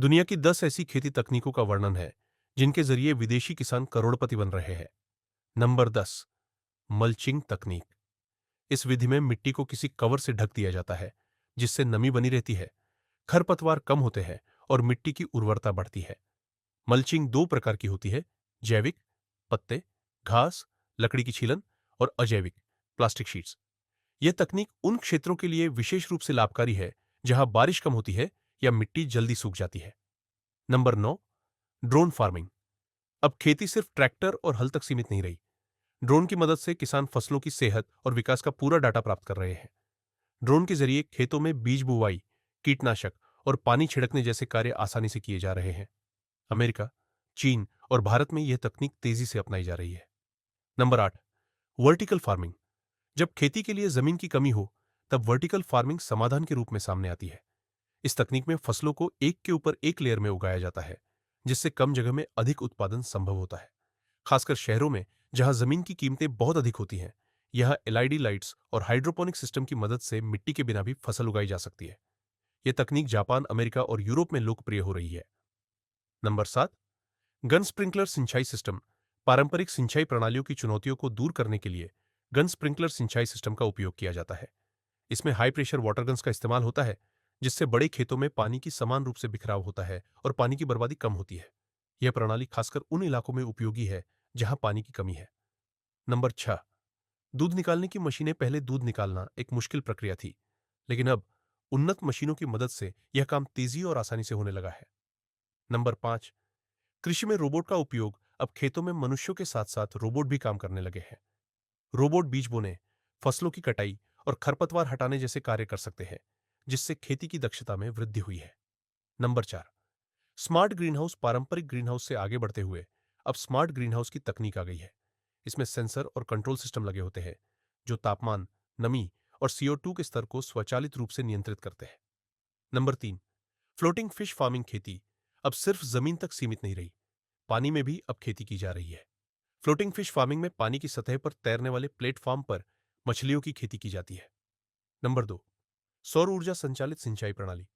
दुनिया की 10 ऐसी खेती तकनीकों का वर्णन है जिनके जरिए विदेशी किसान करोड़पति बन रहे हैं। नंबर 10। मल्चिंग तकनीक। इस विधि में मिट्टी को किसी कवर से ढक दिया जाता है जिससे नमी बनी रहती है, खरपतवार कम होते हैं और मिट्टी की उर्वरता बढ़ती है। मल्चिंग दो प्रकार की होती है: जैविक पत्ते, घास, लकड़ी की छीलन, और अजैविक प्लास्टिक शीट्स। यह तकनीक उन क्षेत्रों के लिए विशेष रूप से लाभकारी है जहां बारिश कम होती है या मिट्टी जल्दी सूख जाती है। नंबर 9। Drone farming. अब खेती सिर्फ ट्रैक्टर और हल तक सीमित नहीं रही। ड्रोन की मदद से किसान फसलों की सेहत और विकास का पूरा डाटा प्राप्त कर रहे हैं। ड्रोन के जरिए खेतों में बीज बुवाई, कीटनाशक और पानी छिड़कने जैसे कार्य आसानी से किए जा रहे हैं। अमेरिका, चीन और भारत में यह तकनीक तेजी से अपनाई जा रही है। नंबर 8। Vertical farming. जब खेती के लिए जमीन की कमी हो, तब वर्टिकल फार्मिंग समाधान के रूप में सामने आती है। इस तकनीक में फसलों को एक के ऊपर एक लेयर में उगाया जाता है, जिससे कम जगह में अधिक उत्पादन संभव होता है। खासकर शहरों में जहां जमीन की कीमतें बहुत अधिक होती हैं, यह एलईडी लाइट्स और हाइड्रोपोनिक सिस्टम की मदद से मिट्टी के बिना भी फसल उगाई जा सकती है। यह तकनीक जापान, अमेरिका और यूरोप में लोकप्रिय हो रही है। नंबर 7। गन स्प्रिंकलर सिंचाई सिस्टम। पारंपरिक सिंचाई प्रणालियों की चुनौतियों को दूर करने के लिए गन स्प्रिंकलर सिंचाई सिस्टम का उपयोग किया जाता है। इसमें हाई प्रेशर वाटर गन्स का इस्तेमाल होता है, जिससे बड़े खेतों में पानी की समान रूप से बिखराव होता है और पानी की बर्बादी कम होती है। यह प्रणाली खासकर उन इलाकों में उपयोगी है जहां पानी की कमी है। नंबर 6। दूध निकालने की मशीनें। पहले दूध निकालना एक मुश्किल प्रक्रिया थी, लेकिन अब उन्नत मशीनों की मदद से यह काम तेजी और आसानी से होने लगा है। नंबर 5। कृषि में रोबोट का उपयोग। अब खेतों में मनुष्यों के साथ साथ रोबोट भी काम करने लगे हैं। रोबोट बीज बोने, फसलों की कटाई और खरपतवार हटाने जैसे कार्य कर सकते हैं, जिससे खेती की दक्षता में वृद्धि हुई है। नंबर 4। Smart greenhouse. पारंपरिक ग्रीनहाउस से आगे बढ़ते हुए अब स्मार्ट ग्रीनहाउस की तकनीक आ गई है। इसमें सेंसर और कंट्रोल सिस्टम लगे होते हैं जो तापमान, नमी और CO2 के स्तर को स्वचालित रूप से नियंत्रित करते हैं। नंबर 3। Floating fish farming. खेती अब सिर्फ जमीन तक सीमित नहीं रही, पानी में भी अब खेती की जा रही है। फ्लोटिंग फिश फार्मिंग में पानी की सतह पर तैरने वाले प्लेटफॉर्म पर मछलियों की खेती की जाती है। नंबर 2। सौर ऊर्जा संचालित सिंचाई प्रणाली।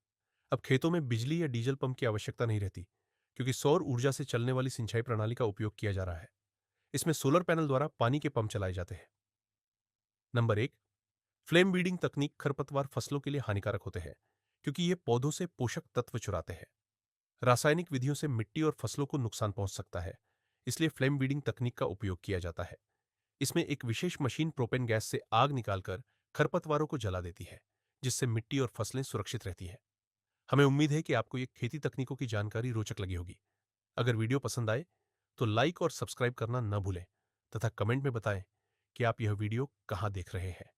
अब खेतों में बिजली या डीजल पंप की आवश्यकता नहीं रहती, क्योंकि सौर ऊर्जा से चलने वाली सिंचाई प्रणाली का उपयोग किया जा रहा है। इसमें सोलर पैनल द्वारा पानी के पंप चलाए जाते हैं। नंबर 1। फ्लेम बीडिंग तकनीक। खरपतवार फसलों के लिए हानिकारक होते हैं, क्योंकि ये पौधों से पोषक तत्व चुराते हैं। रासायनिक विधियों से मिट्टी और फसलों को नुकसान पहुंच सकता है, इसलिए फ्लेम बीडिंग तकनीक का उपयोग किया जाता है। इसमें एक विशेष मशीन प्रोपेन गैस से आग निकालकर खरपतवारों को जला देती है, जिससे मिट्टी और फसलें सुरक्षित रहती हैं। हमें उम्मीद है कि आपको ये खेती तकनीकों की जानकारी रोचक लगी होगी। अगर वीडियो पसंद आए तो लाइक और सब्सक्राइब करना न भूलें, तथा कमेंट में बताएं कि आप यह वीडियो कहां देख रहे हैं।